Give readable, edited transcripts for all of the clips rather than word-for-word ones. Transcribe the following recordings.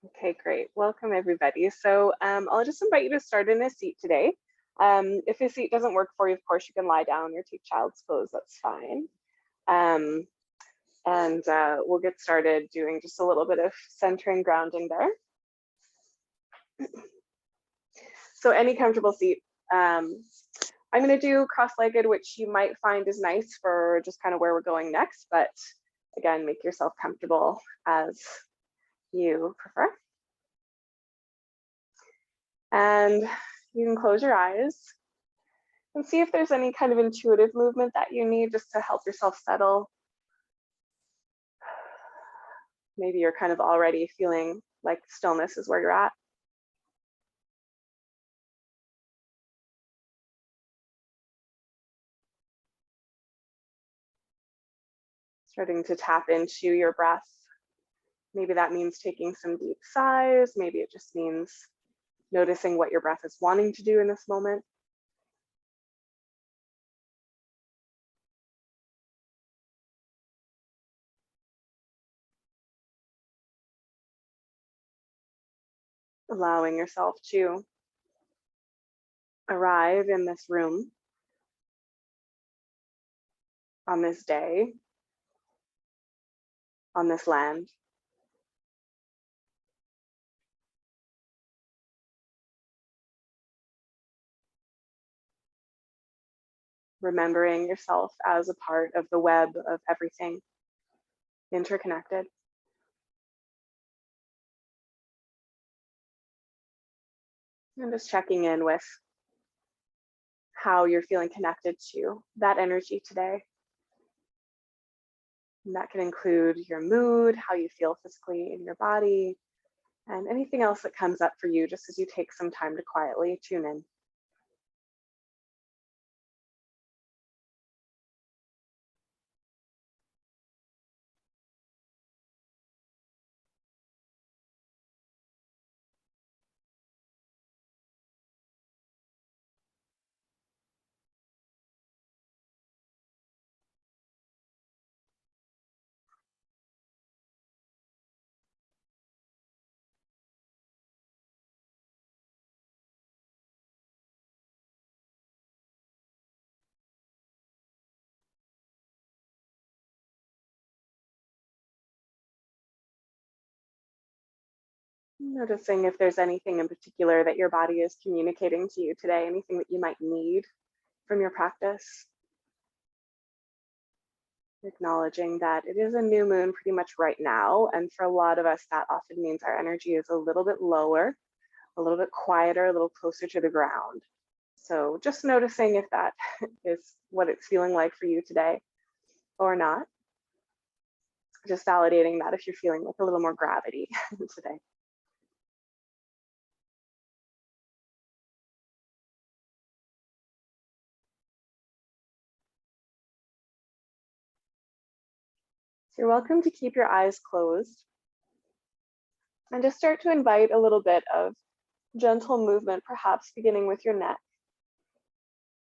Okay, great. Welcome everybody. So I'll just invite you to start in a seat today. If a seat doesn't work for you, of course, you can lie down or take child's pose, that's fine. We'll get started doing just a little bit of centering, grounding there. So any comfortable seat. I'm gonna do cross-legged, which you might find is nice for just kind of where we're going next, but again, make yourself comfortable as you prefer. And you can close your eyes and see if there's any kind of intuitive movement that you need just to help yourself settle. Maybe you're kind of already feeling like stillness is where you're at. Starting to tap into your breath. Maybe that means taking some deep sighs. Maybe it just means noticing what your breath is wanting to do in this moment. Allowing yourself to arrive in this room on this day, on this land. Remembering yourself as a part of the web of everything, interconnected. And just checking in with how you're feeling connected to that energy today. And that can include your mood, how you feel physically in your body, and anything else that comes up for you just as you take some time to quietly tune in. Noticing if there's anything in particular that your body is communicating to you today, anything that you might need from your practice. Acknowledging that it is a new moon pretty much right now, and for a lot of us, that often means our energy is a little bit lower, a little bit quieter, a little closer to the ground. So just noticing if that is what it's feeling like for you today or not. Just validating that if you're feeling like a little more gravity today. So you're welcome to keep your eyes closed and just start to invite a little bit of gentle movement, perhaps beginning with your neck,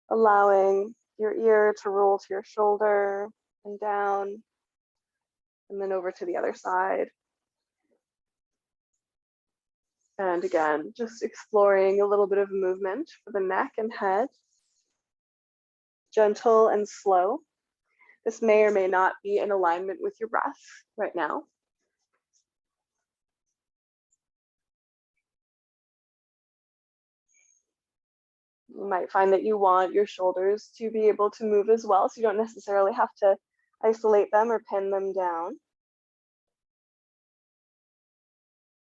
allowing your ear to roll to your shoulder and down, and then over to the other side. And again, just exploring a little bit of movement for the neck and head, gentle and slow. This may or may not be in alignment with your breath right now. You might find that you want your shoulders to be able to move as well, so you don't necessarily have to isolate them or pin them down.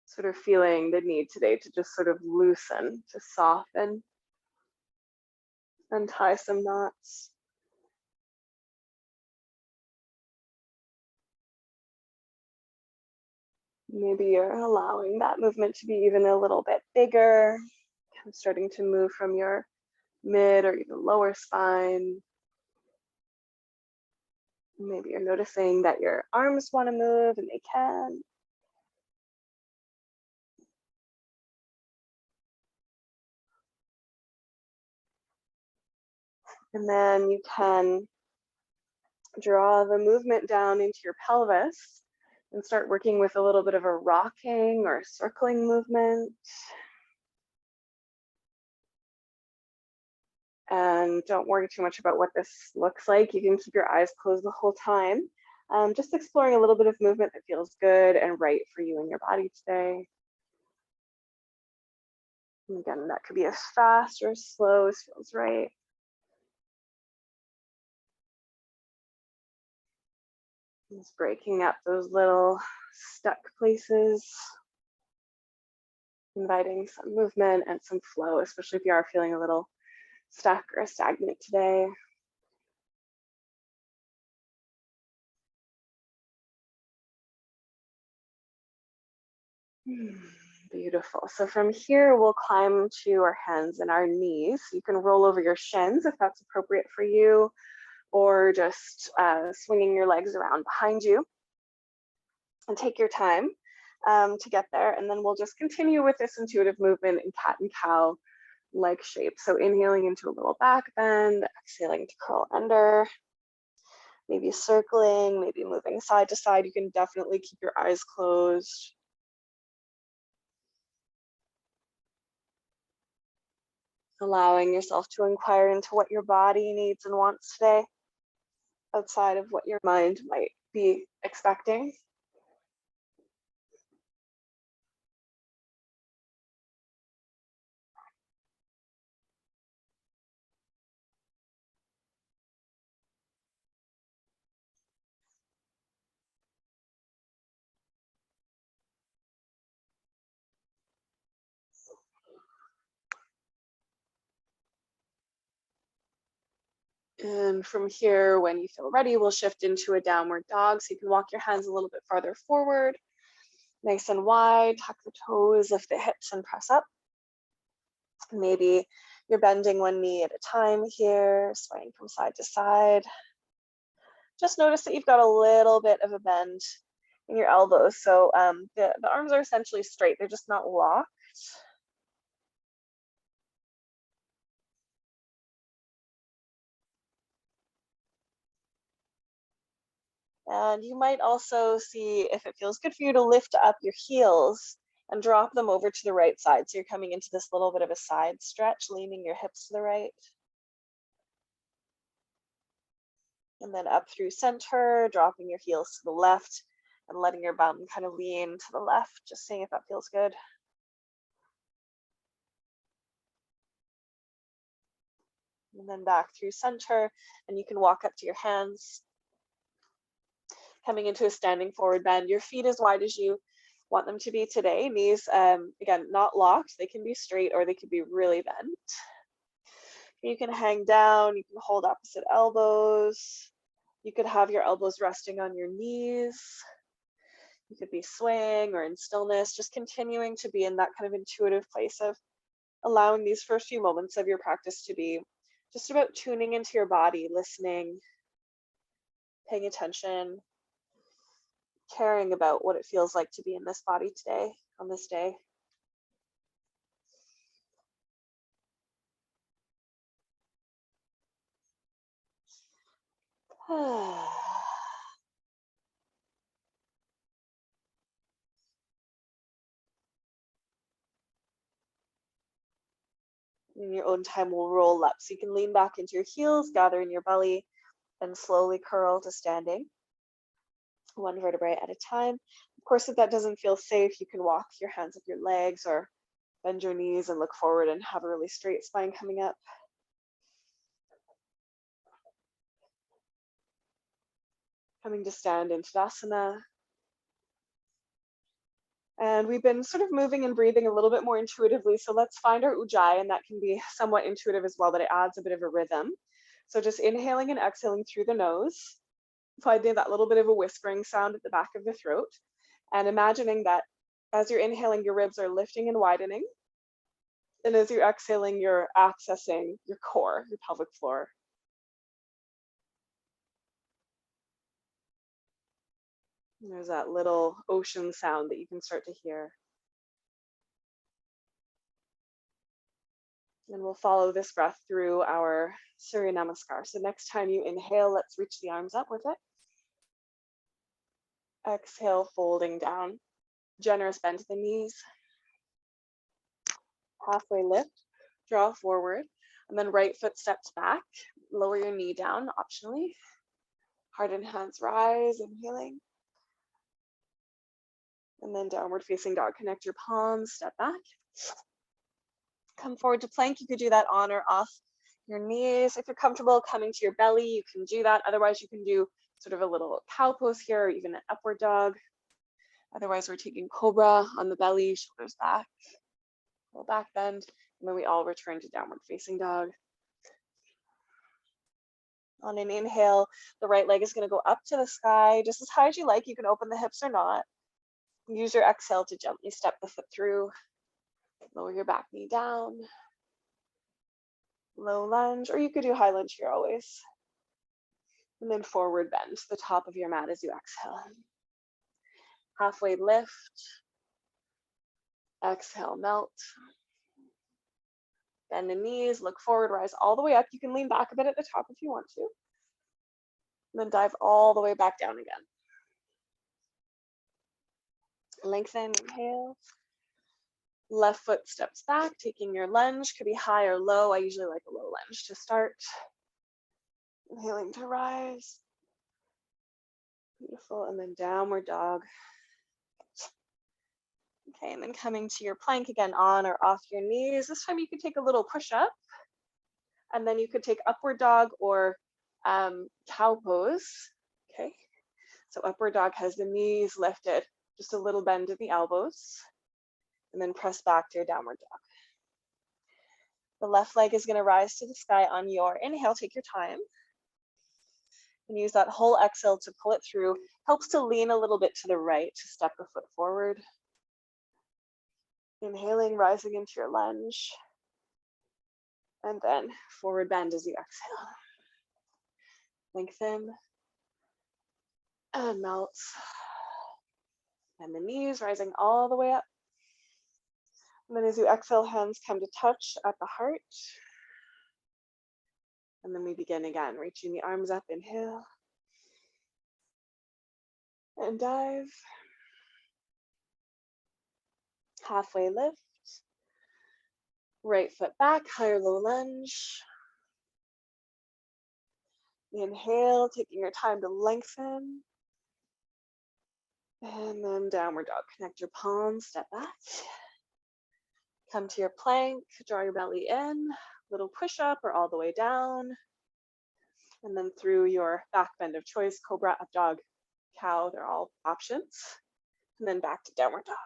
Sort of feeling the need today to just sort of loosen, to soften, untie some knots. Maybe you're allowing that movement to be even a little bit bigger, kind of starting to move from your mid or even lower spine. Maybe you're noticing that your arms want to move and they can. And then you can draw the movement down into your pelvis And start working with a little bit of a rocking or circling movement. And don't worry too much about what this looks like. You can keep your eyes closed the whole time. Just exploring a little bit of movement that feels good and right for you and your body today. And again, that could be as fast or as slow as feels right. Just breaking up those little stuck places. Inviting some movement and some flow, especially if you are feeling a little stuck or stagnant today. Beautiful. So from here, we'll climb to our hands and our knees. You can roll over your shins if that's appropriate for you, or just swinging your legs around behind you. And take your time to get there. And then we'll just continue with this intuitive movement in cat and cow leg shape. So inhaling into a little back bend, exhaling to curl under, maybe circling, maybe moving side to side. You can definitely keep your eyes closed. Allowing yourself to inquire into what your body needs and wants today, outside of what your mind might be expecting. And from here, when you feel ready, we'll shift into a downward dog. So you can walk your hands a little bit farther forward, nice and wide, tuck the toes, lift the hips and press up. Maybe you're bending one knee at a time here, swaying from side to side. Just notice that you've got a little bit of a bend in your elbows. So the arms are essentially straight, they're just not locked. And you might also see if it feels good for you to lift up your heels and drop them over to the right side. So you're coming into this little bit of a side stretch, leaning your hips to the right. And then up through center, dropping your heels to the left and letting your bum kind of lean to the left, just seeing if that feels good. And then back through center, and you can walk up to your hands, coming into a standing forward bend. Your feet as wide as you want them to be today. Knees, again, not locked. They can be straight or they could be really bent. You can hang down, you can hold opposite elbows. You could have your elbows resting on your knees. You could be swaying or in stillness, just continuing to be in that kind of intuitive place of allowing these first few moments of your practice to be just about tuning into your body, listening, paying attention, caring about what it feels like to be in this body today, on this day. In your own time, we'll roll up. So you can lean back into your heels, gather in your belly, and slowly curl to standing, one vertebrae at a time. Of course, if that doesn't feel safe, you can walk your hands up your legs or bend your knees and look forward and have a really straight spine coming up. Coming to stand in Tadasana. And we've been sort of moving and breathing a little bit more intuitively. So let's find our Ujjayi, and that can be somewhat intuitive as well, but it adds a bit of a rhythm. So just inhaling and exhaling through the nose, finding that little bit of a whispering sound at the back of the throat, and imagining that as you're inhaling, your ribs are lifting and widening. And as you're exhaling, you're accessing your core, your pelvic floor. And there's that little ocean sound that you can start to hear. And we'll follow this breath through our Surya Namaskar. So next time you inhale, let's reach the arms up with it. Exhale, folding down. Generous bend to the knees. Halfway lift, draw forward, and then right foot steps back. Lower your knee down, optionally. Heart and hands rise, inhaling. And then downward facing dog. Connect your palms, step back. Come forward to plank. You could do that on or off your knees. If you're comfortable coming to your belly, you can do that. Otherwise, you can do sort of a little cow pose here, or even an upward dog. Otherwise, we're taking cobra on the belly, shoulders back, little back bend, and then we all return to downward facing dog. On an inhale, the right leg is going to go up to the sky, just as high as you like. You can open the hips or not. Use your exhale to gently step the foot through. Lower your back knee down. Low lunge, or you could do high lunge here always. And then forward bend to the top of your mat as you exhale. Halfway lift. Exhale, melt. Bend the knees, look forward, rise all the way up. You can lean back a bit at the top if you want to. And then dive all the way back down again. Lengthen, inhale. Left foot steps back, taking your lunge. Could be high or low. I usually like a low lunge to start. Inhaling to rise. Beautiful, and then downward dog. Okay, and then coming to your plank again, on or off your knees. This time you could take a little push up, and then you could take upward dog or cow pose. Okay, so upward dog has the knees lifted, just a little bend at the elbows, and then press back to your downward dog. The left leg is going to rise to the sky on your inhale. Take your time. And use that whole exhale to pull it through. Helps to lean a little bit to the right to step the foot forward. Inhaling, rising into your lunge. And then forward bend as you exhale. Lengthen. And melt. And the knees rising all the way up. And then as you exhale, hands come to touch at the heart. And then we begin again, reaching the arms up, inhale. And dive. Halfway lift. Right foot back, higher low lunge. Inhale, taking your time to lengthen. And then downward dog. Connect your palms, step back. Come to your plank, draw your belly in, little push up or all the way down. And then through your back bend of choice, cobra, up dog, cow, they're all options. And then back to downward dog.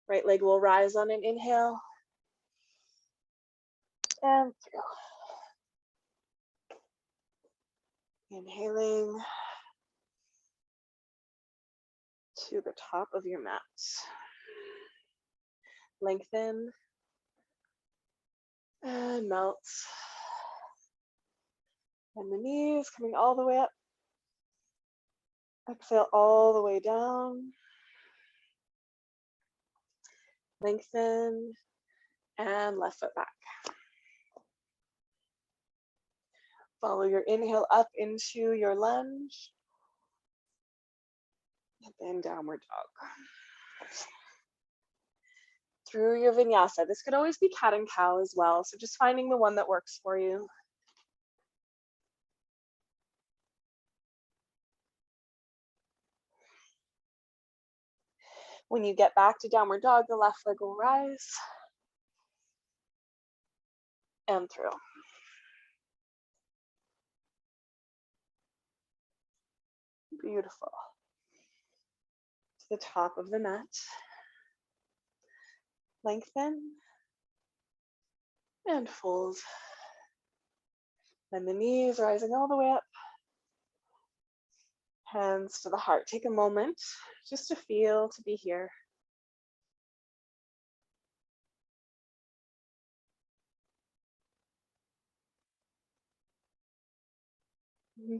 Right leg will rise on an inhale. And through. Inhaling to the top of your mat. Lengthen and melt. And the knees coming all the way up. Exhale all the way down. Lengthen and left foot back. Follow your inhale up into your lunge. And then downward dog. Through your vinyasa. This could always be cat and cow as well. So just finding the one that works for you. When you get back to downward dog, the left leg will rise. And through. Beautiful. To the top of the mat. Lengthen. And fold. And the knees rising all the way up. Hands to the heart. Take a moment just to feel, to be here.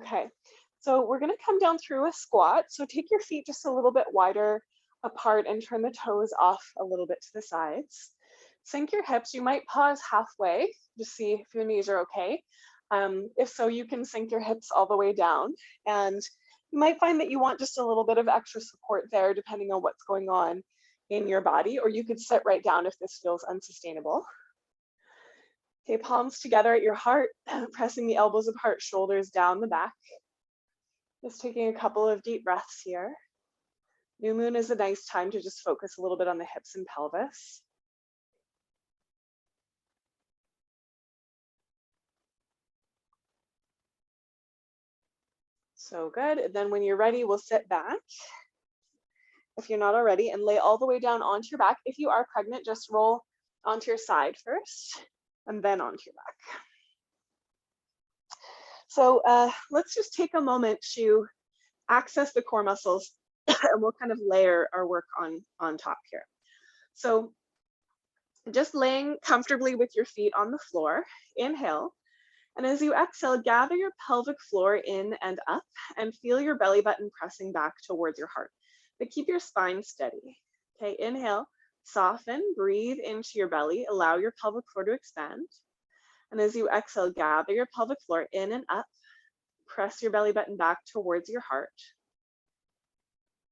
Okay, so we're going to come down through a squat. So take your feet just a little bit wider apart and turn the toes off a little bit to the sides. Sink your hips. You might pause halfway to see if your knees are okay. If so, you can sink your hips all the way down. And You might find that you want just a little bit of extra support there, depending on what's going on in your body, or you could sit right down if this feels unsustainable. Okay, palms together at your heart, pressing the elbows apart, shoulders down the back. Just taking a couple of deep breaths here. New moon is a nice time to just focus a little bit on the hips and pelvis. So good. And then when you're ready, we'll sit back, if you're not already, and lay all the way down onto your back. If you are pregnant, just roll onto your side first and then onto your back. So let's just take a moment to access the core muscles and we'll kind of layer our work on top here. So just laying comfortably with your feet on the floor, inhale. And as you exhale, gather your pelvic floor in and up and feel your belly button pressing back towards your heart. But keep your spine steady. Okay, inhale, soften, breathe into your belly, allow your pelvic floor to expand. And as you exhale, gather your pelvic floor in and up, press your belly button back towards your heart.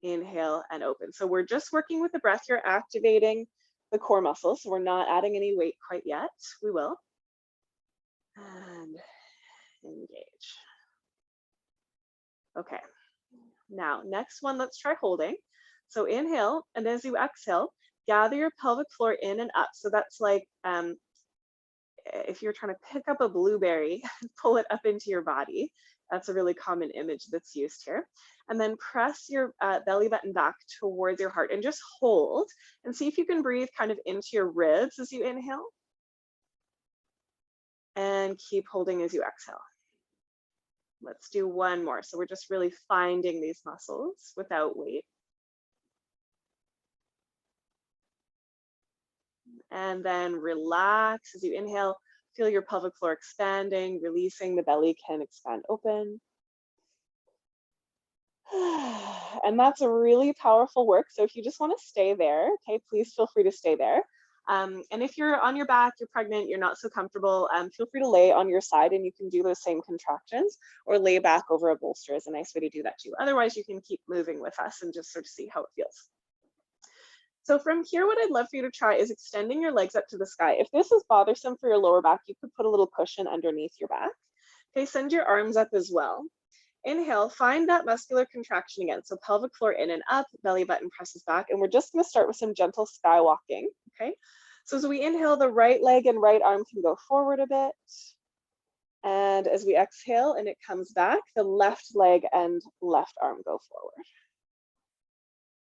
Inhale and open. So we're just working with the breath. You're activating the core muscles. So we're not adding any weight quite yet. We will. And engage. Okay. Now, next one, let's try holding. So inhale, and as you exhale, gather your pelvic floor in and up. So that's like if you're trying to pick up a blueberry, pull it up into your body. That's a really common image that's used here. And then press your belly button back towards your heart and just hold and see if you can breathe kind of into your ribs as you inhale. And keep holding as you exhale. Let's do one more. So we're just really finding these muscles without weight. And then relax as you inhale. Feel your pelvic floor expanding, releasing, the belly can expand open. And that's a really powerful work. So if you just want to stay there, okay, please feel free to stay there. And if you're on your back, you're pregnant, you're not so comfortable, feel free to lay on your side and you can do those same contractions, or lay back over a bolster is a nice way to do that too. Otherwise, you can keep moving with us and just sort of see how it feels. So from here, what I'd love for you to try is extending your legs up to the sky. If this is bothersome for your lower back, you could put a little cushion underneath your back. Okay, send your arms up as well. Inhale, find that muscular contraction again. So pelvic floor in and up, belly button presses back. And we're just gonna start with some gentle sky walking, okay? So as we inhale, the right leg and right arm can go forward a bit. And as we exhale and it comes back, the left leg and left arm go forward.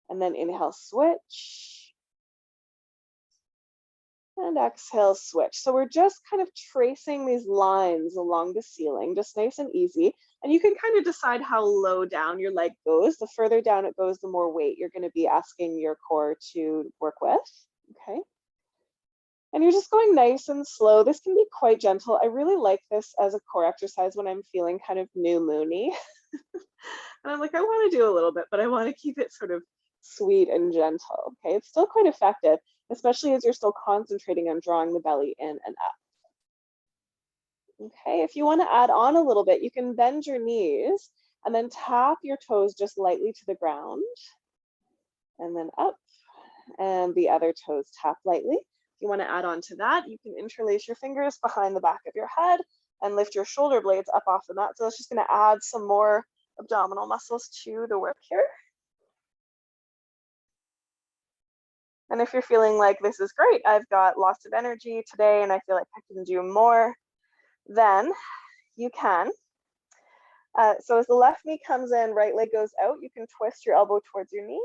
And then inhale, switch. And exhale, switch. So we're just kind of tracing these lines along the ceiling, just nice and easy. And you can kind of decide how low down your leg goes. The further down it goes, the more weight you're going to be asking your core to work with. Okay. And you're just going nice and slow. This can be quite gentle. I really like this as a core exercise when I'm feeling kind of new moony. And I'm like, I want to do a little bit, but I want to keep it sort of sweet and gentle. Okay, it's still quite effective, especially as you're still concentrating on drawing the belly in and up. Okay, if you want to add on a little bit, you can bend your knees and then tap your toes just lightly to the ground and then up, and the other toes tap lightly. If you want to add on to that, you can interlace your fingers behind the back of your head and lift your shoulder blades up off the mat. So it's just going to add some more abdominal muscles to the work here. And if you're feeling like this is great, I've got lots of energy today and I feel like I can do more, then you can. So as the left knee comes in, right leg goes out, you can twist your elbow towards your knee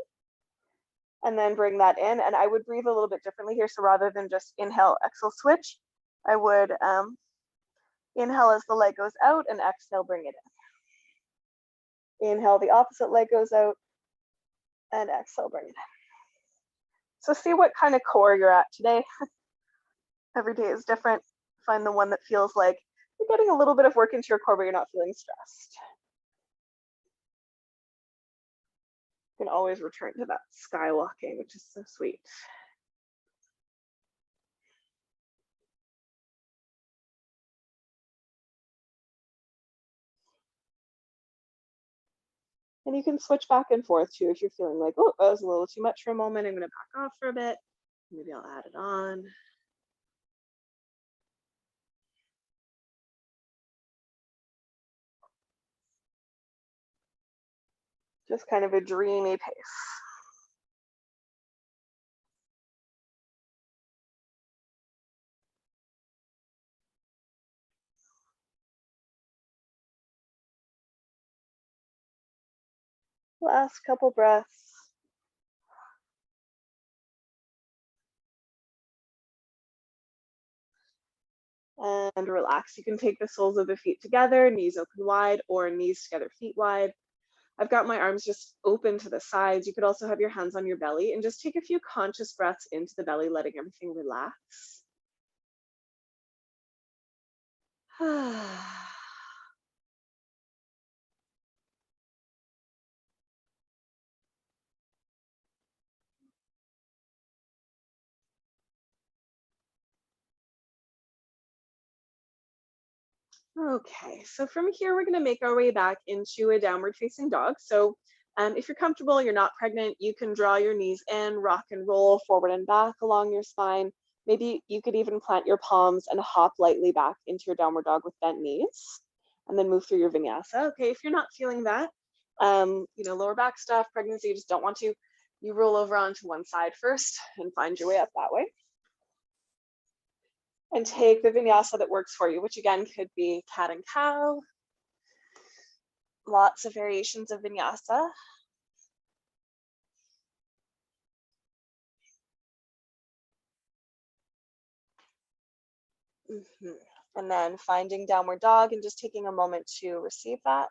and then bring that in. And I would breathe a little bit differently here. So rather than just inhale, exhale, switch, I would inhale as the leg goes out and exhale, bring it in. Inhale, the opposite leg goes out and exhale, bring it in. So see what kind of core you're at today. Every day is different. Find the one that feels like you're getting a little bit of work into your core, but you're not feeling stressed. You can always return to that sky walking, which is so sweet. And you can switch back and forth too if you're feeling like, oh, that was a little too much for a moment. I'm going to back off for a bit. Maybe I'll add it on. Just kind of a dreamy pace. Last couple breaths. And relax. You can take the soles of the feet together, knees open wide, or knees together, feet wide. I've got my arms just open to the sides. You could also have your hands on your belly and just take a few conscious breaths into the belly, letting everything relax. Okay, so from here, we're gonna make our way back into a downward facing dog. So if you're comfortable, you're not pregnant, you can draw your knees in, rock and roll forward and back along your spine. Maybe you could even plant your palms and hop lightly back into your downward dog with bent knees, and then move through your vinyasa. Okay, if you're not feeling that, lower back stuff, pregnancy, you just don't want to, you roll over onto one side first and find your way up that way. And take the vinyasa that works for you, which again could be cat and cow. Lots of variations of vinyasa. And then finding downward dog and just taking a moment to receive that.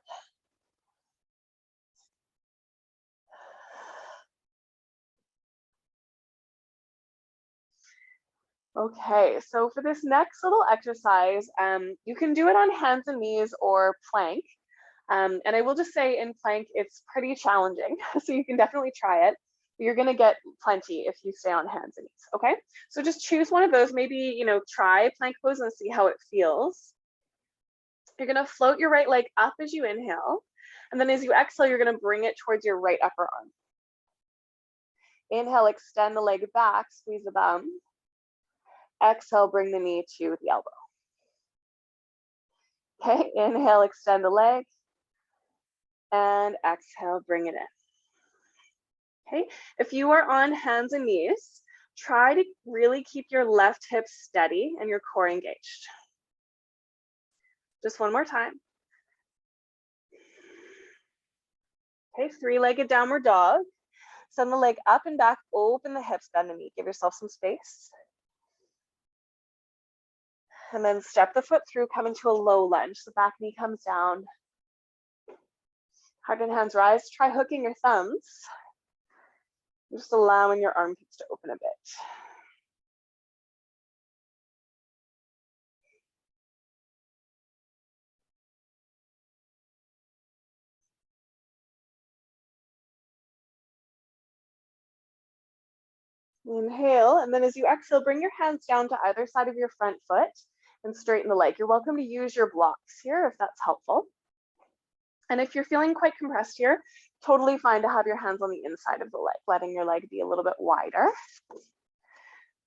Okay, so for this next little exercise, you can do it on hands and knees or plank. And I will just say in plank, it's pretty challenging. So you can definitely try it. You're gonna get plenty if you stay on hands and knees, okay? So just choose one of those, maybe, try plank pose and see how it feels. You're gonna float your right leg up as you inhale. And then as you exhale, you're gonna bring it towards your right upper arm. Inhale, extend the leg back, squeeze the bum. Exhale, bring the knee to the elbow. Okay, inhale, extend the leg. And exhale, bring it in. Okay, if you are on hands and knees, try to really keep your left hip steady and your core engaged. Just one more time. Okay, three-legged downward dog. Send the leg up and back, open the hips, bend the knee. Give yourself some space. And then step the foot through, come into a low lunge. The back knee comes down. Heart and hands rise. Try hooking your thumbs. Just allowing your armpits to open a bit. Inhale, and then as you exhale, bring your hands down to either side of your front foot and straighten the leg. You're welcome to use your blocks here if that's helpful. And if you're feeling quite compressed here, totally fine to have your hands on the inside of the leg, letting your leg be a little bit wider.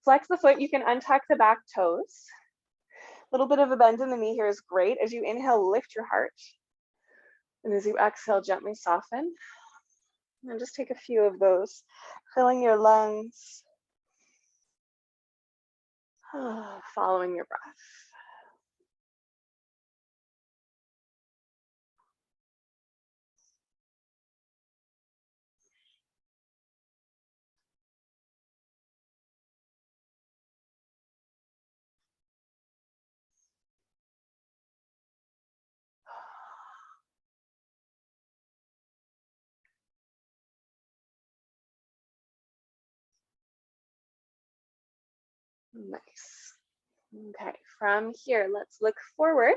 Flex the foot, you can untuck the back toes. A little bit of a bend in the knee here is great. As you inhale, lift your heart. And as you exhale, gently soften. And just take a few of those, filling your lungs. Following your breath. Nice. Okay, from here, let's look forward.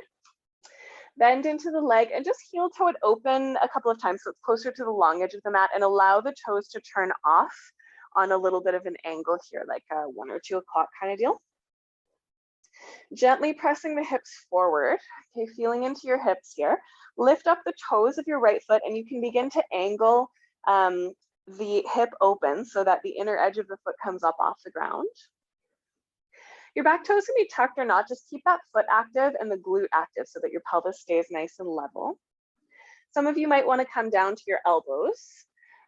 Bend into the leg and just heel toe it open a couple of times so it's closer to the long edge of the mat, and allow the toes to turn off on a little bit of an angle here, like a 1 or 2 o'clock kind of deal. Gently pressing the hips forward. Okay, feeling into your hips here. Lift up the toes of your right foot and you can begin to angle the hip open so that the inner edge of the foot comes up off the ground. Your back toes can be tucked or not. Just keep that foot active and the glute active so that your pelvis stays nice and level. Some of you might want to come down to your elbows.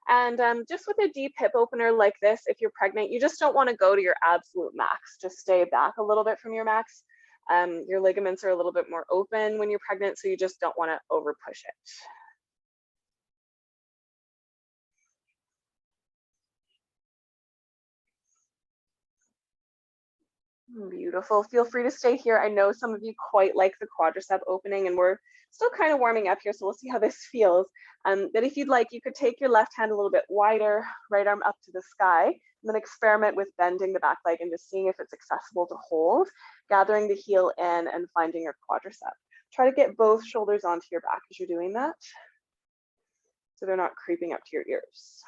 And just with a deep hip opener like this, if you're pregnant, you just don't want to go to your absolute max. Just stay back a little bit from your max. Your ligaments are a little bit more open when you're pregnant, so you just don't want to over push it. Beautiful. Feel free to stay here. I know some of you quite like the quadricep opening, and we're still kind of warming up here, so we'll see how this feels. But if you'd like, you could take your left hand a little bit wider, right arm up to the sky, and then experiment with bending the back leg and just seeing if it's accessible to hold, gathering the heel in and finding your quadricep. Try to get both shoulders onto your back as you're doing that, so they're not creeping up to your ears.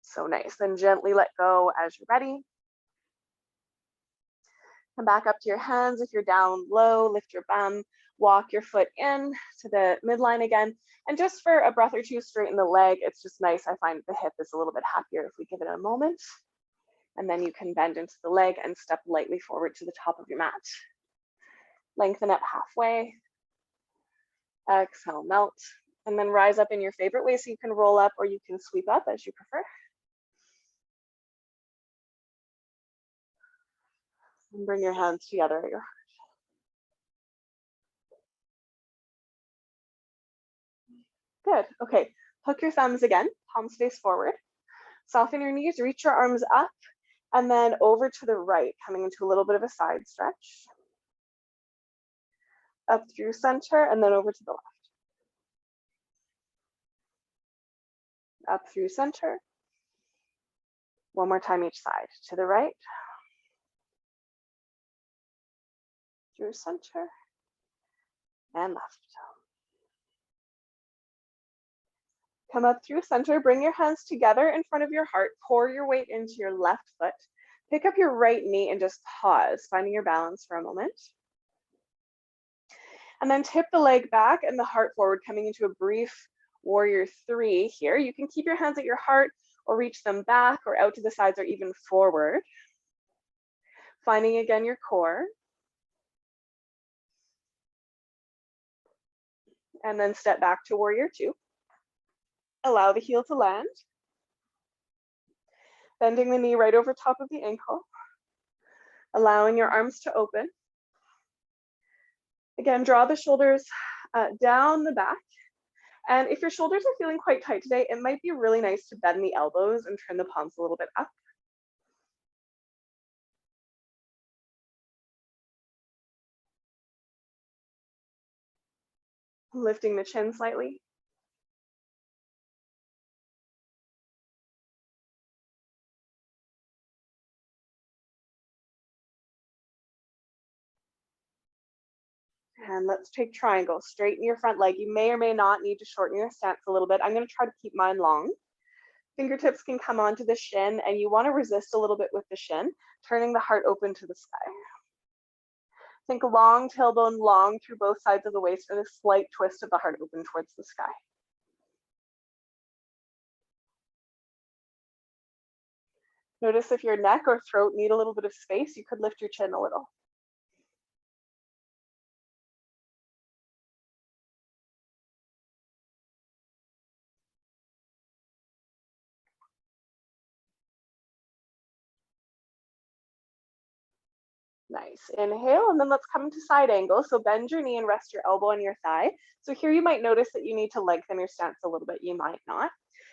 So nice. Then gently let go as you're ready. Come back up to your hands. If you're down low, lift your bum, walk your foot in to the midline again. And just for a breath or two, straighten the leg. It's just nice. I find the hip is a little bit happier if we give it a moment. And then you can bend into the leg and step lightly forward to the top of your mat. Lengthen up halfway. Exhale, melt. And then rise up in your favorite way, so you can roll up or you can sweep up as you prefer. And bring your hands together at your heart. Good. Okay. Hook your thumbs again, palms face forward. Soften your knees, reach your arms up, and then over to the right, coming into a little bit of a side stretch. Up through center, and then over to the left. Up through center. One more time each side. To the right. Through center. And left. Come up through center, bring your hands together in front of your heart, pour your weight into your left foot, pick up your right knee and just pause, finding your balance for a moment. And then tip the leg back and the heart forward, coming into a brief warrior 3 here. You can keep your hands at your heart or reach them back or out to the sides or even forward. Finding again your core. And then step back to warrior 2. Allow the heel to land. Bending the knee right over top of the ankle. Allowing your arms to open. Again, draw the shoulders down the back. And if your shoulders are feeling quite tight today, it might be really nice to bend the elbows and turn the palms a little bit up. Lifting the chin slightly. And let's take triangle. Straighten your front leg. You may or may not need to shorten your stance a little bit. I'm going to try to keep mine long. Fingertips can come onto the shin, and you want to resist a little bit with the shin, turning the heart open to the sky. Think long tailbone, long through both sides of the waist, and a slight twist of the heart open towards the sky. Notice if your neck or throat need a little bit of space, you could lift your chin a little. Nice. Inhale, and then let's come to side angle. So bend your knee and rest your elbow on your thigh. So here you might notice that you need to lengthen your stance a little bit. You might not.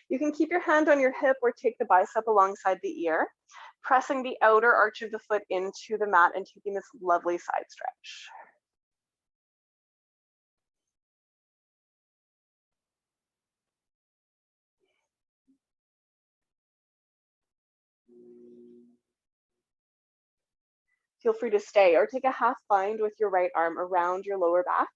You can keep your hand on your hip or take the bicep alongside the ear, pressing the outer arch of the foot into the mat and taking this lovely side stretch. Feel free to stay or take a half bind with your right arm around your lower back.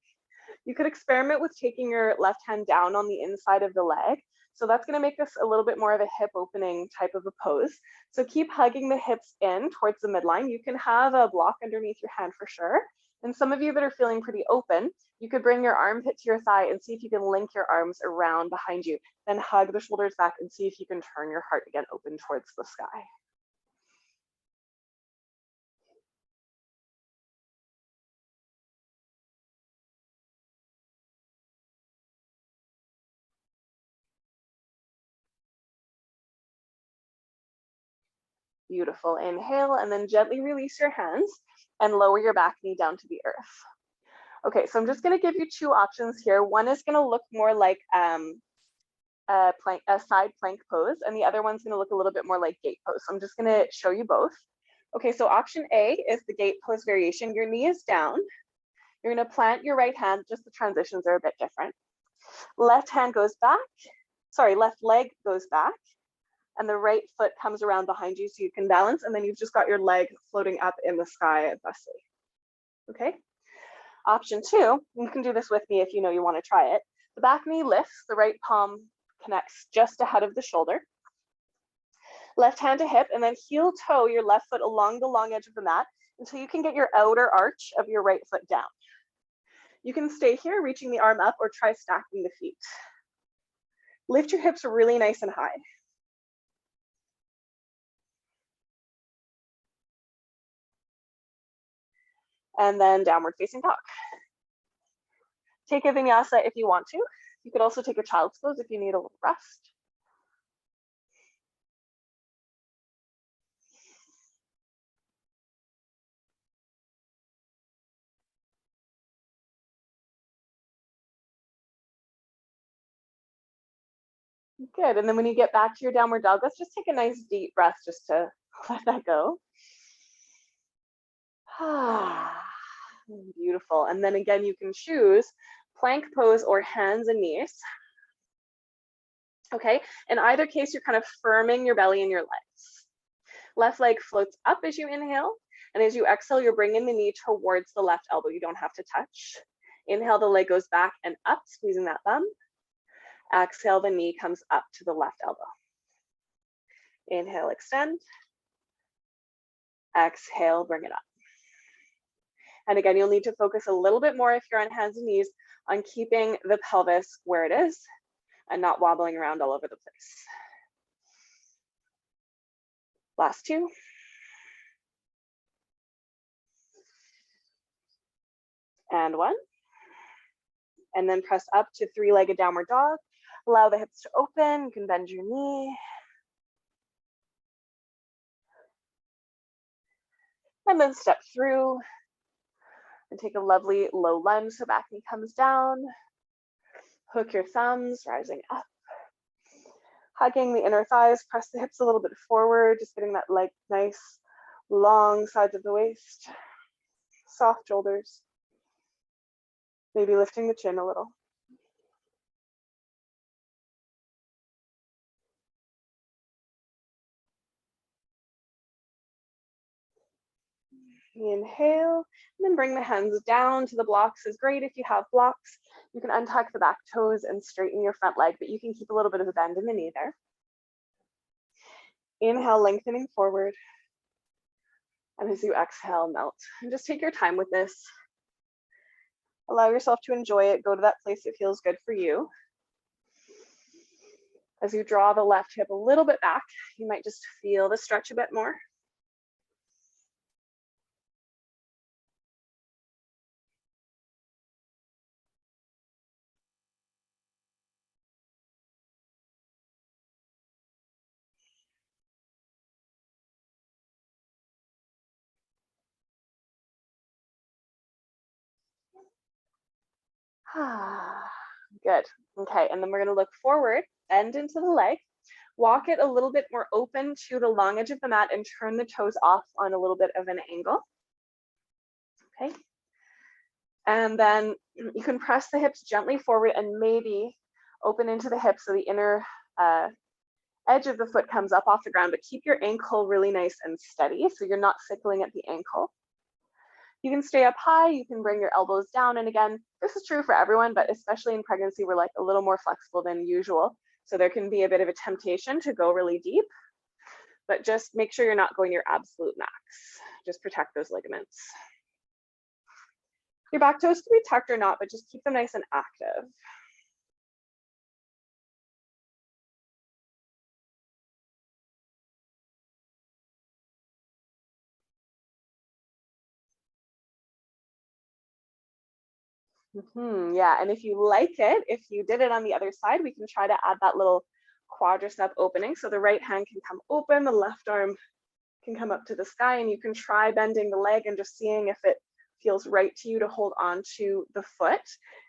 You could experiment with taking your left hand down on the inside of the leg. So that's going to make this a little bit more of a hip opening type of a pose. So keep hugging the hips in towards the midline. You can have a block underneath your hand for sure. And some of you that are feeling pretty open, you could bring your armpit to your thigh and see if you can link your arms around behind you. Then hug the shoulders back and see if you can turn your heart again open towards the sky. Beautiful. Inhale and then gently release your hands and lower your back knee down to the earth. Okay, so I'm just going to give you two options here. One is going to look more like a side plank pose, and the other one's going to look a little bit more like gate pose. So I'm just going to show you both. Okay, so option A is the gate pose variation. Your knee is down. You're going to plant your right hand, just the transitions are a bit different. Left hand goes back, left leg goes back, and the right foot comes around behind you so you can balance, and then you've just got your leg floating up in the sky thusly. Okay? Option two, you can do this with me if you know you want to try it. The back knee lifts, the right palm connects just ahead of the shoulder. Left hand to hip, and then heel toe your left foot along the long edge of the mat until you can get your outer arch of your right foot down. You can stay here, reaching the arm up, or try stacking the feet. Lift your hips really nice and high. And then downward facing dog. Take a vinyasa if you want to. You could also take a child's pose if you need a little rest. Good, and then when you get back to your downward dog, let's just take a nice deep breath just to let that go. Beautiful, and then again, you can choose plank pose or hands and knees. Okay, in either case, you're kind of firming your belly and your legs. Left leg floats up as you inhale, and as you exhale, you're bringing the knee towards the left elbow. You don't have to touch. Inhale, the leg goes back and up, squeezing that thumb. Exhale, the knee comes up to the left elbow. Inhale, extend. Exhale, bring it up. And again, you'll need to focus a little bit more if you're on hands and knees on keeping the pelvis where it is and not wobbling around all over the place. Last two. And one. And then press up to three-legged downward dog. Allow the hips to open. You can bend your knee. And then step through and take a lovely low lunge so back knee comes down. Hook your thumbs, rising up. Hugging the inner thighs, press the hips a little bit forward, just getting that like nice long sides of the waist. Soft shoulders. Maybe lifting the chin a little. Inhale, and then bring the hands down to the blocks. Is great if you have blocks. You can untuck the back toes and straighten your front leg, but you can keep a little bit of a bend in the knee there. Inhale, lengthening forward. And as you exhale, melt. And just take your time with this. Allow yourself to enjoy it. Go to that place that feels good for you. As you draw the left hip a little bit back, you might just feel the stretch a bit more. Good. Okay, and then we're going to look forward, bend into the leg, walk it a little bit more open to the long edge of the mat and turn the toes off on a little bit of an angle. Okay. And then you can press the hips gently forward and maybe open into the hips so the inner edge of the foot comes up off the ground, but keep your ankle really nice and steady so you're not sickling at the ankle. You can stay up high, you can bring your elbows down. And again, this is true for everyone, but especially in pregnancy, we're like a little more flexible than usual. So there can be a bit of a temptation to go really deep, but just make sure you're not going your absolute max. Just protect those ligaments. Your back toes can be tucked or not, but just keep them nice and active. Yeah, and if you like it, if you did it on the other side, we can try to add that little quadricep opening. So the right hand can come open, the left arm can come up to the sky, and you can try bending the leg and just seeing if it feels right to you to hold on to the foot.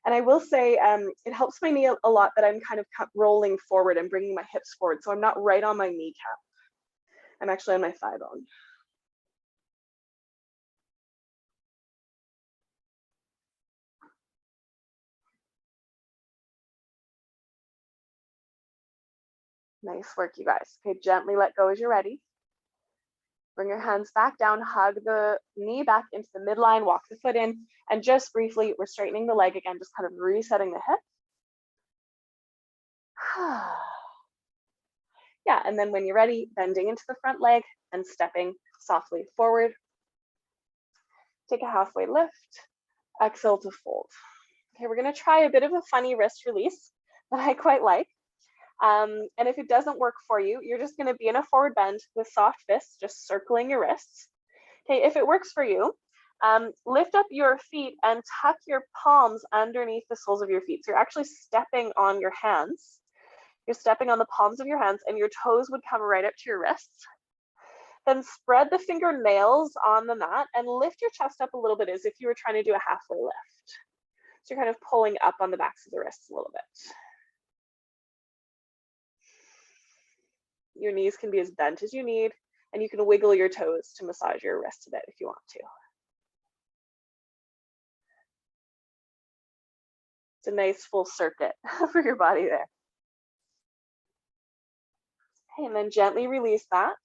And I will say it helps my knee a lot that I'm kind of rolling forward and bringing my hips forward. So I'm not right on my kneecap. I'm actually on my thigh bone. Nice work, you guys. Okay, gently let go as you're ready. Bring your hands back down, hug the knee back into the midline, walk the foot in, and just briefly, we're straightening the leg again, just kind of resetting the hip. Yeah, and then when you're ready, bending into the front leg and stepping softly forward. Take a halfway lift, exhale to fold. Okay, we're gonna try a bit of a funny wrist release that I quite like. And if it doesn't work for you, you're just gonna be in a forward bend with soft fists, just circling your wrists. Okay, if it works for you, lift up your feet and tuck your palms underneath the soles of your feet. So you're actually stepping on your hands. You're stepping on the palms of your hands and your toes would come right up to your wrists. Then spread the fingernails on the mat and lift your chest up a little bit as if you were trying to do a halfway lift. So you're kind of pulling up on the backs of the wrists a little bit. Your knees can be as bent as you need, and you can wiggle your toes to massage your wrists a bit if you want to. It's a nice full circuit for your body there. Okay, and then gently release that.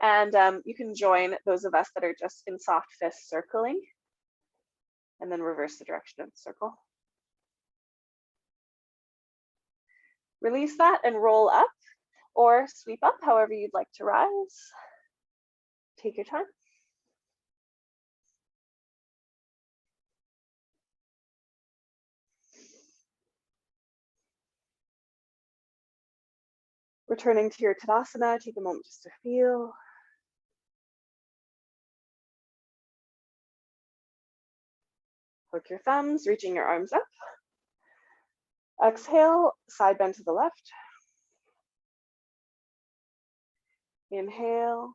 And you can join those of us that are just in soft fist circling, and then reverse the direction of the circle. Release that and roll up or sweep up, however you'd like to rise. Take your time. Returning to your Tadasana, take a moment just to feel. Hook your thumbs, reaching your arms up. Exhale, side bend to the left. Inhale,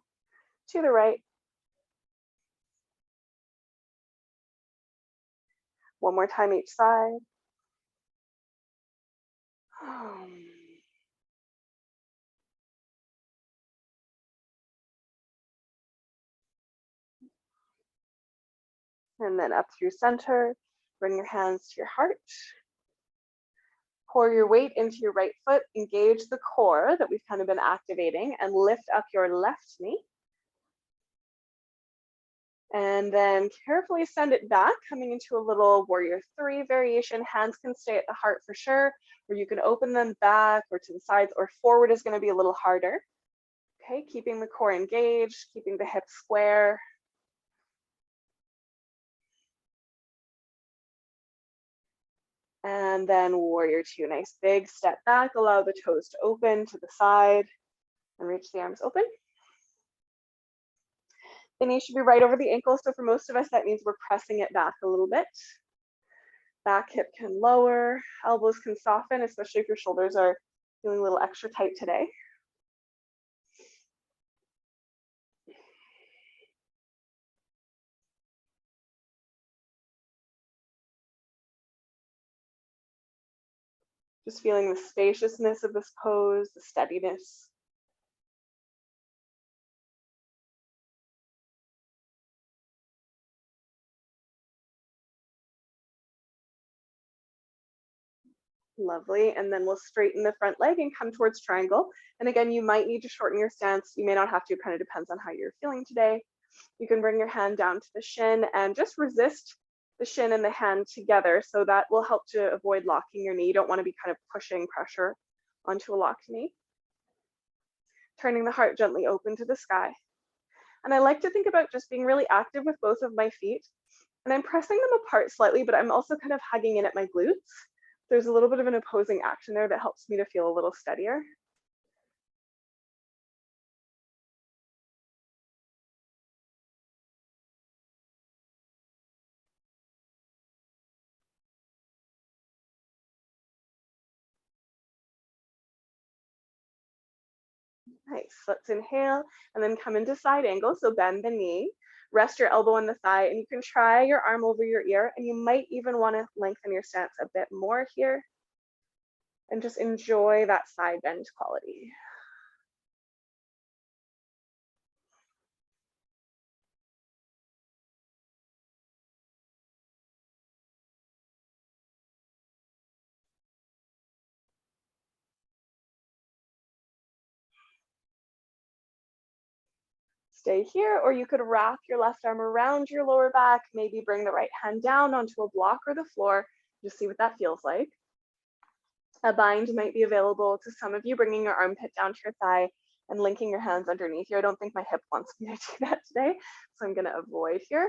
to the right. One more time each side. And then up through center, bring your hands to your heart. Pour your weight into your right foot, engage the core that we've kind of been activating, and lift up your left knee. And then carefully send it back, coming into a little warrior 3 variation. Hands can stay at the heart for sure, or you can open them back or to the sides, or forward is going to be a little harder. Okay, keeping the core engaged, keeping the hips square. And then warrior 2, nice big step back, allow the toes to open to the side and reach the arms open. The knee should be right over the ankle. So for most of us, that means we're pressing it back a little bit. Back hip can lower, elbows can soften, especially if your shoulders are feeling a little extra tight today. Just feeling the spaciousness of this pose, the steadiness. Lovely, and then we'll straighten the front leg and come towards triangle. And again, you might need to shorten your stance. You may not have to, it kind of depends on how you're feeling today. You can bring your hand down to the shin and just resist the shin and the hand together. So that will help to avoid locking your knee. You don't want to be kind of pushing pressure onto a locked knee. Turning the heart gently open to the sky. And I like to think about just being really active with both of my feet. And I'm pressing them apart slightly, but I'm also kind of hugging in at my glutes. There's a little bit of an opposing action there that helps me to feel a little steadier. Nice, let's inhale and then come into side angle. So bend the knee, rest your elbow on the thigh, and you can try your arm over your ear, and you might even want to lengthen your stance a bit more here and just enjoy that side bend quality. Stay here, or you could wrap your left arm around your lower back, maybe bring the right hand down onto a block or the floor, just see what that feels like. A bind might be available to some of you, bringing your armpit down to your thigh and linking your hands underneath you. I don't think my hip wants me to do that today, so I'm gonna avoid here.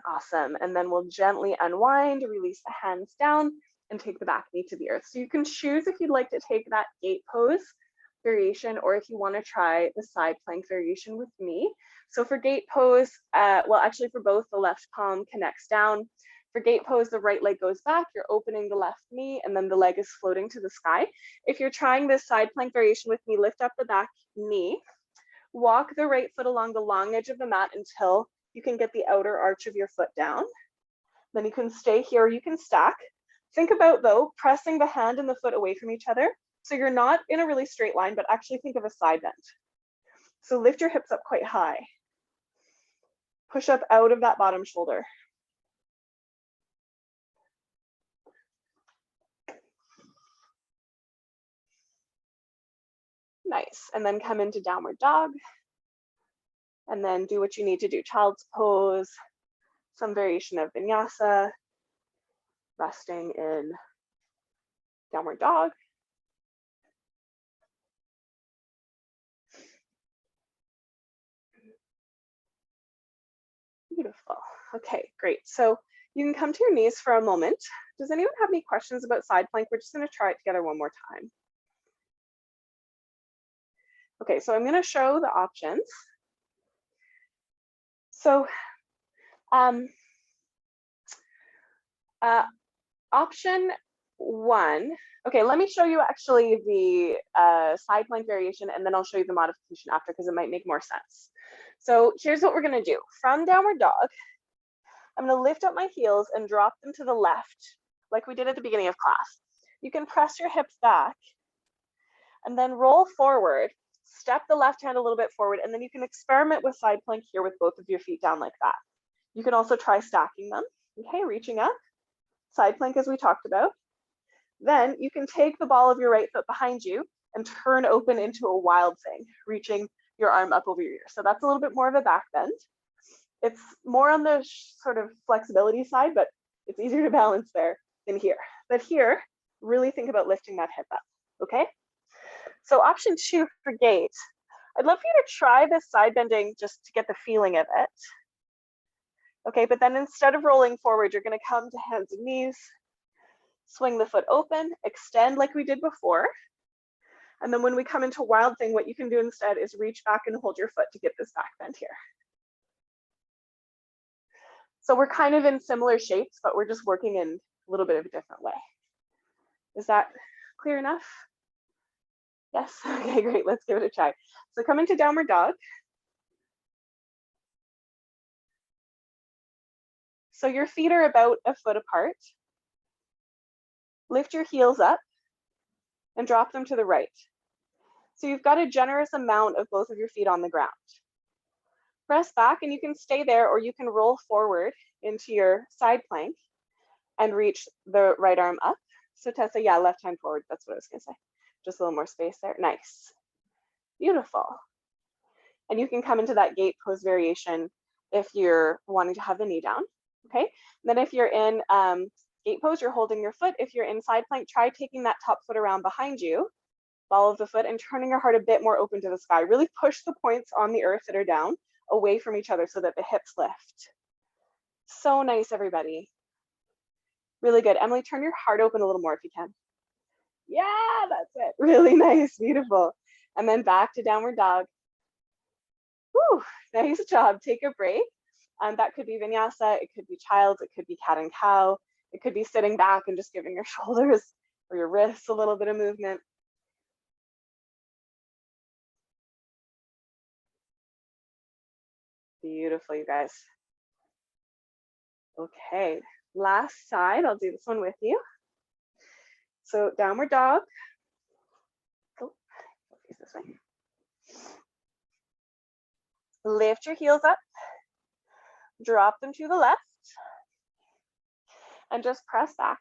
Awesome, and then we'll gently unwind, release the hands down, and take the back knee to the earth. So you can choose if you'd like to take that gate pose variation, or if you want to try the side plank variation with me. So for gate pose, well, actually for both, the left palm connects down. For gate pose, the right leg goes back, you're opening the left knee, and then the leg is floating to the sky. If you're trying this side plank variation with me, lift up the back knee, walk the right foot along the long edge of the mat until you can get the outer arch of your foot down. Then you can stay here, you can stack. Think about, though, pressing the hand and the foot away from each other. So you're not in a really straight line, but actually think of a side bend. So lift your hips up quite high. Push up out of that bottom shoulder. Nice, and then come into downward dog. And then do what you need to do, child's pose, some variation of vinyasa, resting in downward dog. Beautiful. Okay, great. So you can come to your knees for a moment. Does anyone have any questions about side plank? We're just going to try it together one more time. Okay, so I'm going to show the options. So option one, okay, let me show you actually the side plank variation, and then I'll show you the modification after, because it might make more sense. So here's what we're going to do. From downward dog, I'm going to lift up my heels and drop them to the left, like we did at the beginning of class. You can press your hips back and then roll forward, step the left hand a little bit forward, and then you can experiment with side plank here with both of your feet down like that. You can also try stacking them. Okay, reaching up, side plank as we talked about. Then you can take the ball of your right foot behind you and turn open into a wild thing, reaching your arm up over your ear. So that's a little bit more of a back bend. It's more on the sort of flexibility side, but it's easier to balance there than here. But here, really think about lifting that hip up, okay? So option two for gate, I'd love for you to try this side bending just to get the feeling of it. Okay, but then instead of rolling forward, you're gonna come to hands and knees, swing the foot open, extend like we did before. And then when we come into wild thing, what you can do instead is reach back and hold your foot to get this back bend here. So we're kind of in similar shapes, but we're just working in a little bit of a different way. Is that clear enough? Yes, okay, great, let's give it a try. So coming to downward dog. So your feet are about a foot apart. Lift your heels up and drop them to the right. So you've got a generous amount of both of your feet on the ground. Press back and you can stay there, or you can roll forward into your side plank. and reach the right arm up. So Tessa, yeah, left hand forward. That's what I was gonna say. Just a little more space there. Nice. Beautiful. And you can come into that gate pose variation if you're wanting to have the knee down, okay? Then if you're in gate pose, you're holding your foot. If you're in side plank, try taking that top foot around behind you, ball of the foot, and turning your heart a bit more open to the sky. Really push the points on the earth that are down away from each other so that the hips lift. So nice, everybody. Really good. Emily, turn your heart open a little more if you can. Yeah, that's it. Really nice, beautiful. And then back to downward dog. Whew, nice job. Take a break. That could be vinyasa, it could be child's, it could be cat and cow, it could be sitting back and just giving your shoulders or your wrists a little bit of movement. Beautiful, you guys. Okay, last side, I'll do this one with you. So downward dog. Oh, face this way. Lift your heels up, drop them to the left, and just press back.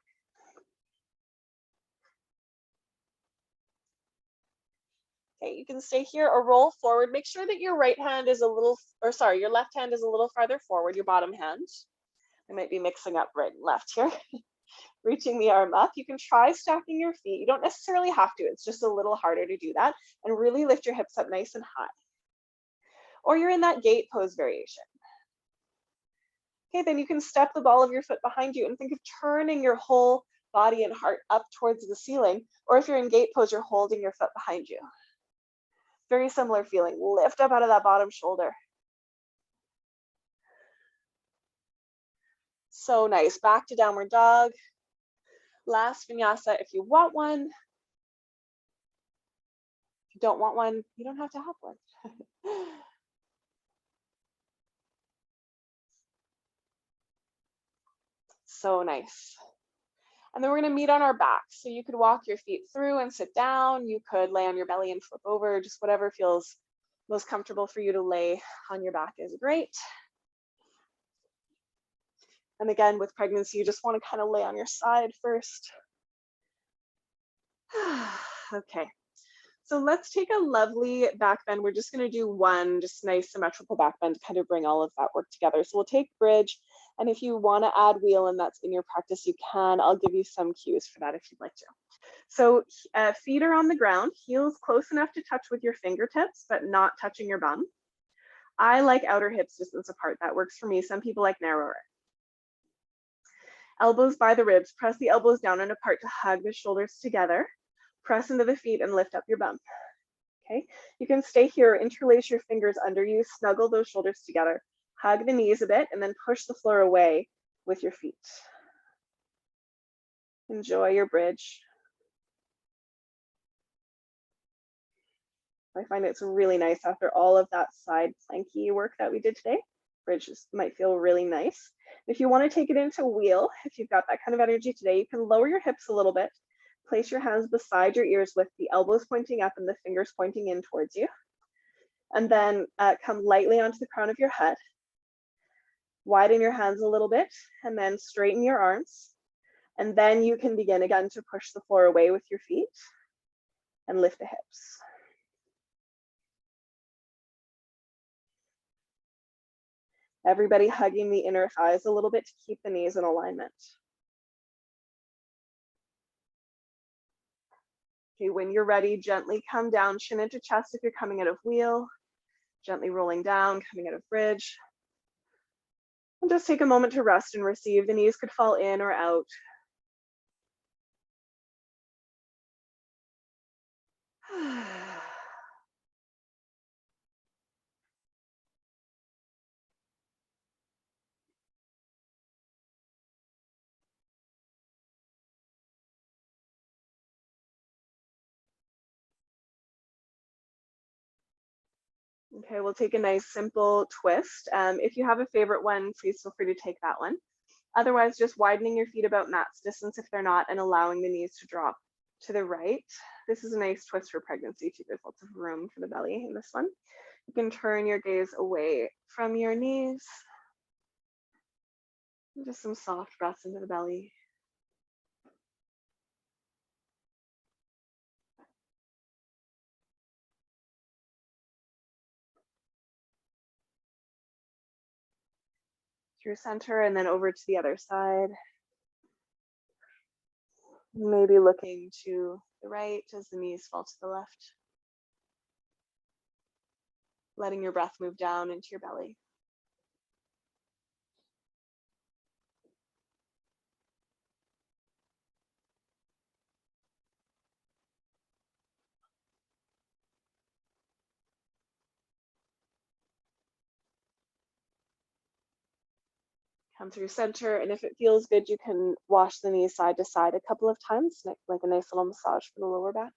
Okay, you can stay here or roll forward. Make sure that your right hand is a little, or sorry, your left hand is a little farther forward, your bottom hand. I might be mixing up right and left here. Reaching the arm up. You can try stacking your feet. You don't necessarily have to. It's just a little harder to do that. And really lift your hips up nice and high. Or you're in that gate pose variation. Okay, then you can step the ball of your foot behind you and think of turning your whole body and heart up towards the ceiling. Or if you're in gate pose, you're holding your foot behind you. Very similar feeling. Lift up out of that bottom shoulder. So nice. Back to downward dog. Last vinyasa if you want one. If you don't want one, you don't have to have one. So nice. And then we're going to meet on our backs. So you could walk your feet through and sit down. You could lay on your belly and flip over. Just whatever feels most comfortable for you to lay on your back is great. And again, with pregnancy, you just want to kind of lay on your side first. Okay. So let's take a lovely back bend. We're just going to do one just nice symmetrical back bend to kind of bring all of that work together. So we'll take bridge. And if you want to add wheel and that's in your practice, you can. I'll give you some cues for that if you'd like to. So feet are on the ground, heels close enough to touch with your fingertips, but not touching your bum. I like outer hips distance apart. That works for me. Some people like narrower. Elbows by the ribs. Press the elbows down and apart to hug the shoulders together. Press into the feet and lift up your bum. Okay, you can stay here, interlace your fingers under you, snuggle those shoulders together, hug the knees a bit, and then push the floor away with your feet. Enjoy your bridge. I find it's really nice after all of that side planky work that we did today. Bridges might feel really nice. If you want to take it into wheel, if you've got that kind of energy today, you can lower your hips a little bit. Place your hands beside your ears with the elbows pointing up and the fingers pointing in towards you. And then come lightly onto the crown of your head. Widen your hands a little bit and then straighten your arms. And then you can begin again to push the floor away with your feet and lift the hips. Everybody hugging the inner thighs a little bit to keep the knees in alignment. Okay, when you're ready, gently come down, chin into chest if you're coming out of wheel, gently rolling down, coming out of bridge. And just take a moment to rest and receive. The knees could fall in or out. Okay, we'll take a nice simple twist. If you have a favorite one, please feel free to take that one. Otherwise, just widening your feet about mat's distance if they're not, and allowing the knees to drop to the right. This is a nice twist for pregnancy too. There's lots of room for the belly in this one. You can turn your gaze away from your knees. Just some soft breaths into the belly. through center and then over to the other side. Maybe looking to the right as the knees fall to the left. Letting your breath move down into your belly. Come through center, and if it feels good, you can wash the knees side to side a couple of times, like a nice little massage for the lower back.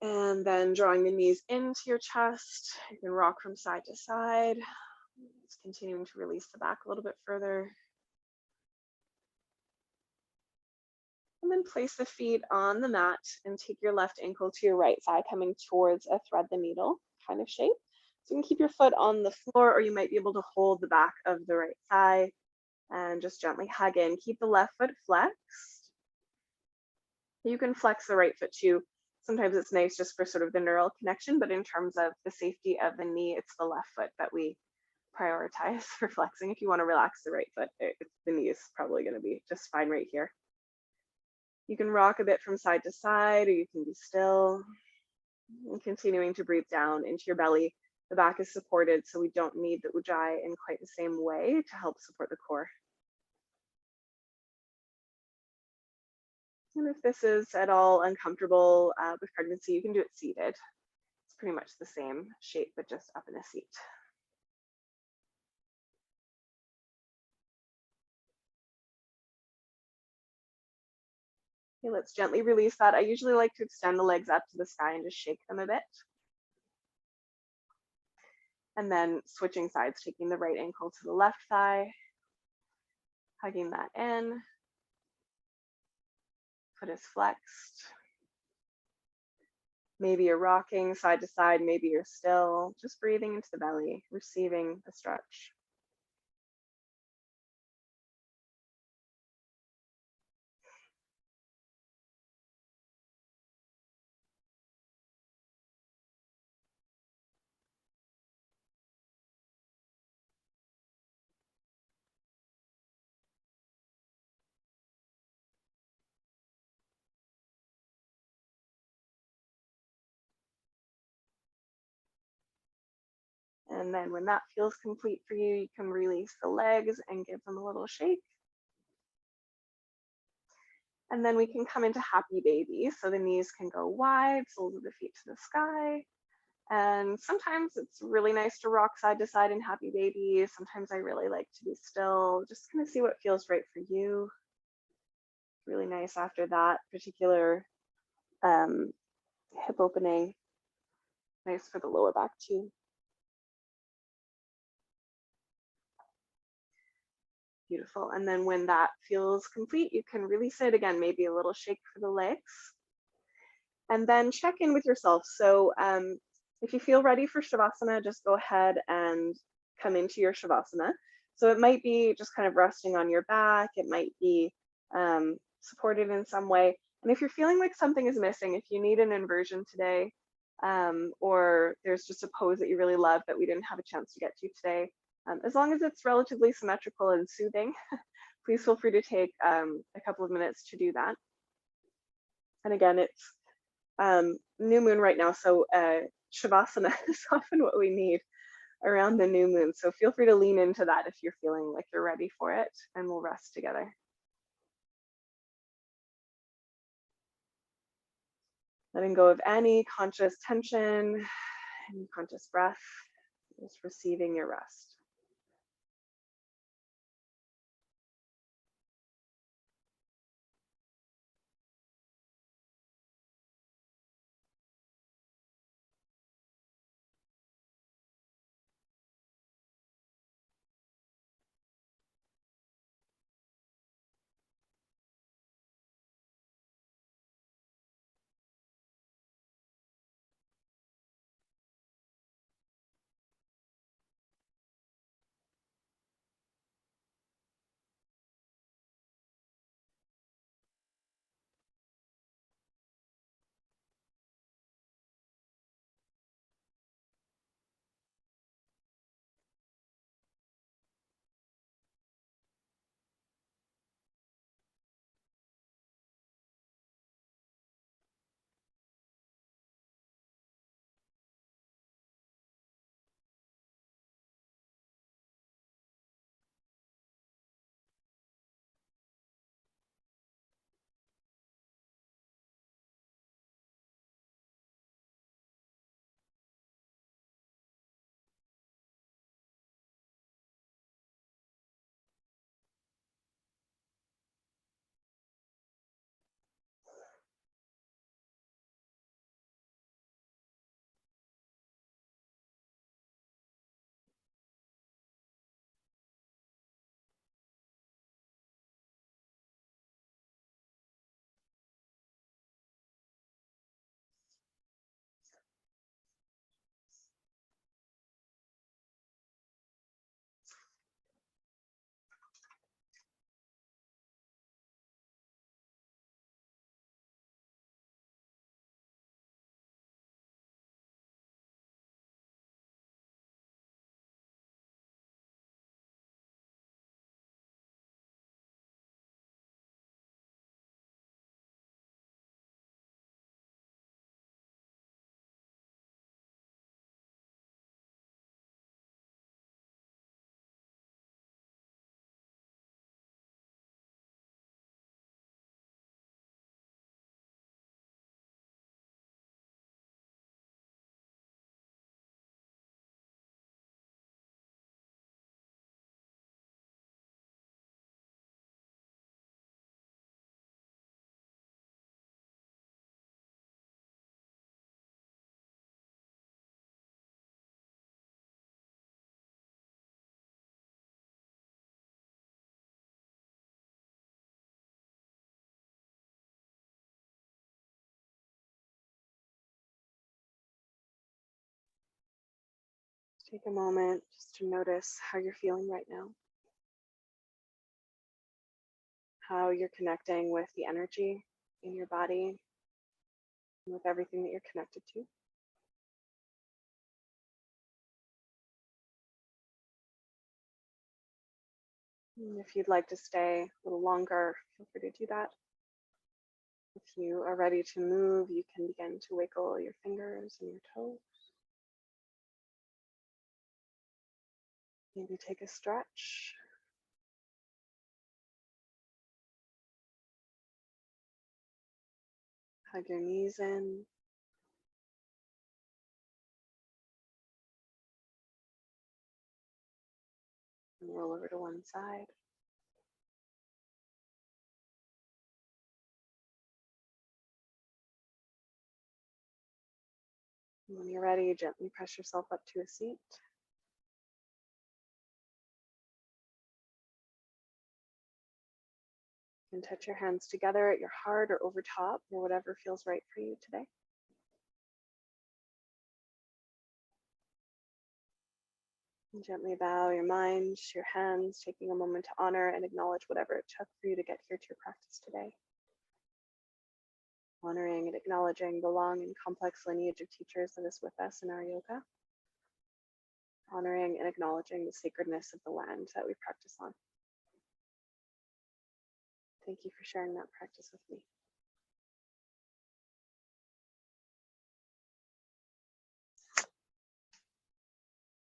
And then drawing the knees into your chest, you can rock from side to side. Just continuing to release the back a little bit further. And then place the feet on the mat and take your left ankle to your right thigh, coming towards a thread the needle kind of shape. So you can keep your foot on the floor, or you might be able to hold the back of the right thigh and just gently hug in. Keep the left foot flexed. You can flex the right foot too. Sometimes it's nice just for sort of the neural connection, but in terms of the safety of the knee, it's the left foot that we prioritize for flexing. If you want to relax the right foot, the knee is probably going to be just fine right here. You can rock a bit from side to side, or you can be still. And continuing to breathe down into your belly. The back is supported, so we don't need the ujjayi in quite the same way to help support the core. And if this is at all uncomfortable with pregnancy, you can do it seated. It's pretty much the same shape, but just up in a seat. Okay, let's gently release that. I usually like to extend the legs up to the sky and just shake them a bit. And then switching sides, taking the right ankle to the left thigh, hugging that in. Foot is flexed. Maybe you're rocking side to side, maybe you're still, just breathing into the belly, receiving the stretch. And then when that feels complete for you, you can release the legs and give them a little shake. And then we can come into happy baby. So the knees can go wide, soles of the feet to the sky. And sometimes it's really nice to rock side to side in happy baby. Sometimes I really like to be still, just kind of see what feels right for you. Really nice after that particular hip opening. Nice for the lower back too. Beautiful. And then when that feels complete, you can release it again, maybe a little shake for the legs. And then check in with yourself. So if you feel ready for Shavasana, just go ahead and come into your Shavasana. So it might be just kind of resting on your back. It might be supported in some way. And if you're feeling like something is missing, if you need an inversion today, or there's just a pose that you really love that we didn't have a chance to get to today, as long as it's relatively symmetrical and soothing, please feel free to take a couple of minutes to do that. And again, it's new moon right now, so Shavasana is often what we need around the new moon. So feel free to lean into that if you're feeling like you're ready for it, and we'll rest together. Letting go of any conscious tension, any conscious breath, just receiving your rest. Take a moment just to notice how you're feeling right now, how you're connecting with the energy in your body, and with everything that you're connected to. And if you'd like to stay a little longer, feel free to do that. If you are ready to move, you can begin to wiggle your fingers and your toes. Maybe take a stretch. Hug your knees in. And roll over to one side. And when you're ready, gently press yourself up to a seat. You can touch your hands together at your heart or over top, or whatever feels right for you today. And gently bow your mind, your hands, taking a moment to honor and acknowledge whatever it took for you to get here to your practice today. Honoring and acknowledging the long and complex lineage of teachers that is with us in our yoga. Honoring and acknowledging the sacredness of the land that we practice on. Thank you for sharing that practice with me.